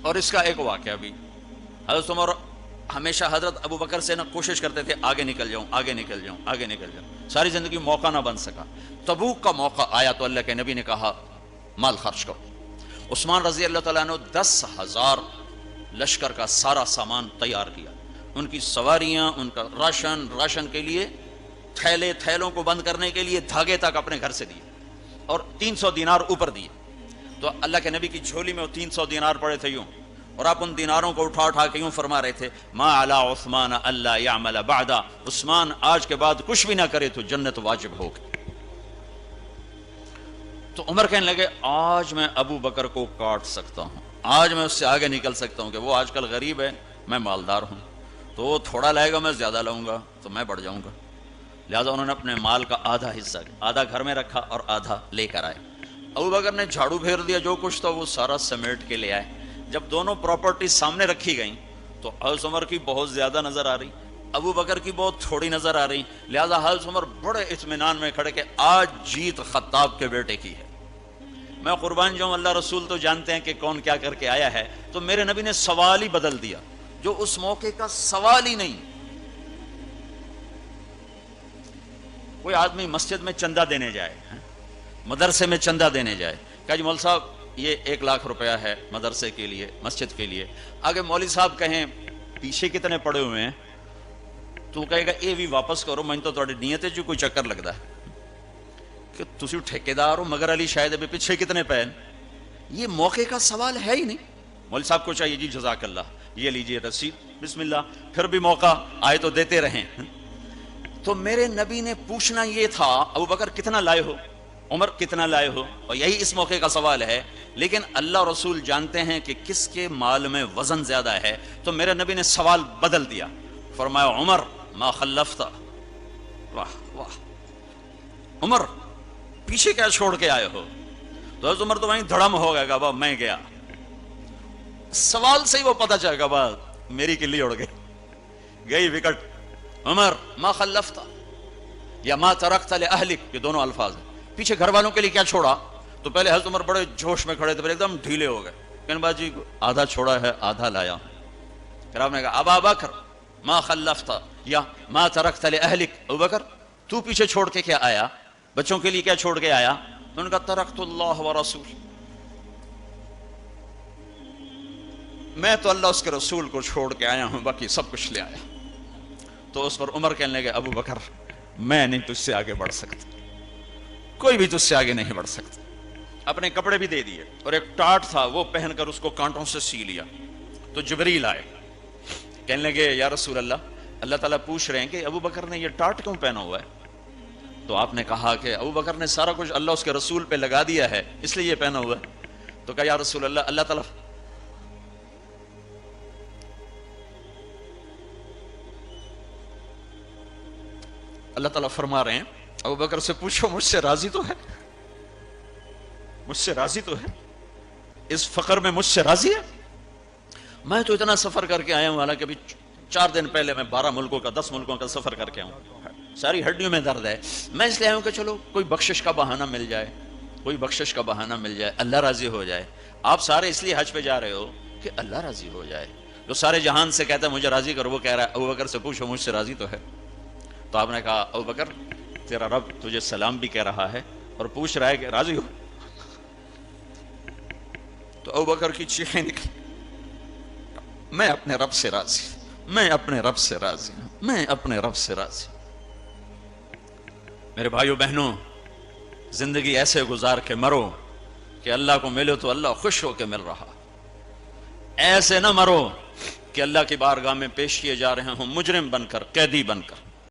اور اس کا ایک واقعہ بھی، حضرت عمر ہمیشہ حضرت ابو بکر سے نہ کوشش کرتے تھے آگے نکل جاؤں آگے نکل جاؤں آگے نکل جاؤں، ساری زندگی موقع نہ بن سکا۔ تبوک کا موقع آیا تو اللہ کے نبی نے کہا مال خرچ کرو۔ عثمان رضی اللہ تعالیٰ نے 10,000 لشکر کا سارا سامان تیار کیا، ان کی سواریاں، ان کا راشن کے لیے تھیلوں کو بند کرنے کے لیے دھاگے تک اپنے گھر سے دیے، اور 300 دینار اوپر دیے۔ تو اللہ کے نبی کی جھولی میں وہ 300 دینار پڑے تھے یوں، اور آپ ان دیناروں کو اٹھا کے یوں فرما رہے تھے ما علی عثمان اللہ یعمل بعدا، عثمان آج کے بعد کچھ بھی نہ کرے تو جنت واجب ہوگی۔ تو عمر کہنے لگے آج میں ابو بکر کو کاٹ سکتا ہوں، آج میں اس سے آگے نکل سکتا ہوں کہ وہ آج کل غریب ہے، میں مالدار ہوں، تو وہ تھوڑا لائے گا میں زیادہ لاؤں گا تو میں بڑھ جاؤں گا۔ لہٰذا انہوں نے اپنے مال کا آدھا حصہ، آدھا گھر میں رکھا اور آدھا لے کر آئے۔ ابو بکر نے جھاڑو پھیر دیا، جو کچھ تھا وہ سارا سمیٹ کے لے آئے۔ جب دونوں پراپرٹی سامنے رکھی گئیں تو حضرت عمر کی بہت زیادہ نظر آ رہی، ابو بکر کی بہت تھوڑی نظر آ رہی، لہٰذا حضرت عمر بڑے اطمینان میں کھڑے کہ آج جیت خطاب کے بیٹے کی ہے، میں قربان جاؤں، اللہ رسول تو جانتے ہیں کہ کون کیا کر کے آیا ہے۔ تو میرے نبی نے سوال ہی بدل دیا، جو اس موقع کا سوال ہی نہیں۔ کوئی آدمی مسجد میں چندہ دینے جائے، مدرسے میں چندہ دینے جائے، کہا جی مول صاحب یہ 1 لاکھ روپیہ ہے مدرسے کے لیے، مسجد کے لیے۔ آگے مولوی صاحب کہیں پیچھے کتنے پڑے ہوئے ہیں، تو کہے گا اے بھی واپس کرو، میں تو تھوڑی نیت ہے جو کوئی چکر لگتا ہے کہ تسی ٹھیکیدار ہو، مگر علی شاید ابھی پیچھے کتنے پین۔ یہ موقع کا سوال ہے ہی نہیں۔ مولوی صاحب کو چاہیے جی جزاک اللہ، یہ لیجیے رسید، بسم اللہ، پھر بھی موقع آئے تو دیتے رہیں۔ تو میرے نبی نے پوچھنا یہ تھا ابو بکر کتنا لائے ہو، عمر کتنا لائے ہو، اور یہی اس موقع کا سوال ہے۔ لیکن اللہ رسول جانتے ہیں کہ کس کے مال میں وزن زیادہ ہے، تو میرے نبی نے سوال بدل دیا، فرمایا عمر ما خلفت، واہ واہ عمر پیچھے کیا چھوڑ کے آئے ہو؟ تو حضرت عمر تو وہیں دھڑم ہو گیا کہ میں گیا، سوال سے ہی وہ پتہ چل گیا بات میری کلی اڑ گئی وکٹ۔ عمر ما خلفت یا ما ترکت لأہلک، یہ دونوں الفاظ ہیں۔ پیچھے گھر والوں کے لیے کیا چھوڑا؟ تو پہلے حضرت عمر بڑے جوش میں کھڑے تھے، پھر ایک دم ڈھیلے ہو گئے، کہنے بعد جی آدھا چھوڑا ہے آدھا لایا۔ پھر آپ نے کہا ابا بکر ما خلفت یا ما ترکت لأہلک، ابو بکر تو پیچھے چھوڑ کے کیا آیا، بچوں کے لیے کیا چھوڑ کے آیا؟ تو ان کا ترکت اللہ ورسول، میں تو اللہ اس کے رسول کو چھوڑ کے آیا ہوں، باقی سب کچھ لے آیا۔ تو اس پر عمر کہنے لگے ابو بکر میں نہیں تجھ سے آگے بڑھ سکتا، کوئی بھی تجھ سے آگے نہیں بڑھ سکتا۔ اپنے کپڑے بھی دے دیے، اور ایک ٹاٹ تھا وہ پہن کر اس کو کانٹوں سے سی لیا۔ تو جبریل آئے، کہنے لگے یا رسول اللہ، اللہ تعالیٰ پوچھ رہے ہیں کہ ابو بکر نے یہ ٹاٹ کیوں پہنا ہوا ہے؟ تو آپ نے کہا کہ ابو بکر نے سارا کچھ اللہ اس کے رسول پہ لگا دیا ہے اس لیے یہ پہنا ہوا ہے۔ تو کہا یا رسول اللہ، اللہ تعالیٰ فرما رہے ہیں ابو بکر سے پوچھو مجھ سے راضی تو ہے، مجھ سے راضی تو ہے، اس فقر میں مجھ سے راضی ہے؟ میں تو اتنا سفر کر کے آیا ہوں، حالانکہ ابھی 4 دن پہلے میں 12 ملکوں کا 10 ملکوں کا سفر کر کے آؤں، ساری ہڈیوں میں درد ہے، میں اس لیے آیا ہوں کہ چلو کوئی بخشش کا بہانہ مل جائے، کوئی بخشش کا بہانہ مل جائے، اللہ راضی ہو جائے۔ آپ سارے اس لیے حج پہ جا رہے ہو کہ اللہ راضی ہو جائے، جو سارے جہان سے کہتا ہے مجھے راضی کر، وہ کہہ رہا ہے ابو بکر سے پوچھو مجھ سے راضی تو ہے۔ تو آپ نے کہا ابو بکر تیرا رب تجھے سلام بھی کہہ رہا ہے اور پوچھ رہا ہے کہ راضی ہو؟ تو ابو بکر کی چیخیں نکلی، میں اپنے رب سے راضی، میں اپنے رب سے راضی ہوں، میں اپنے رب سے راضی۔ میرے بھائیو بہنوں، زندگی ایسے گزار کے مرو کہ اللہ کو ملو تو اللہ خوش ہو کے مل رہا، ایسے نہ مرو کہ اللہ کی بارگاہ میں پیش کیے جا رہے ہوں مجرم بن کر، قیدی بن کر۔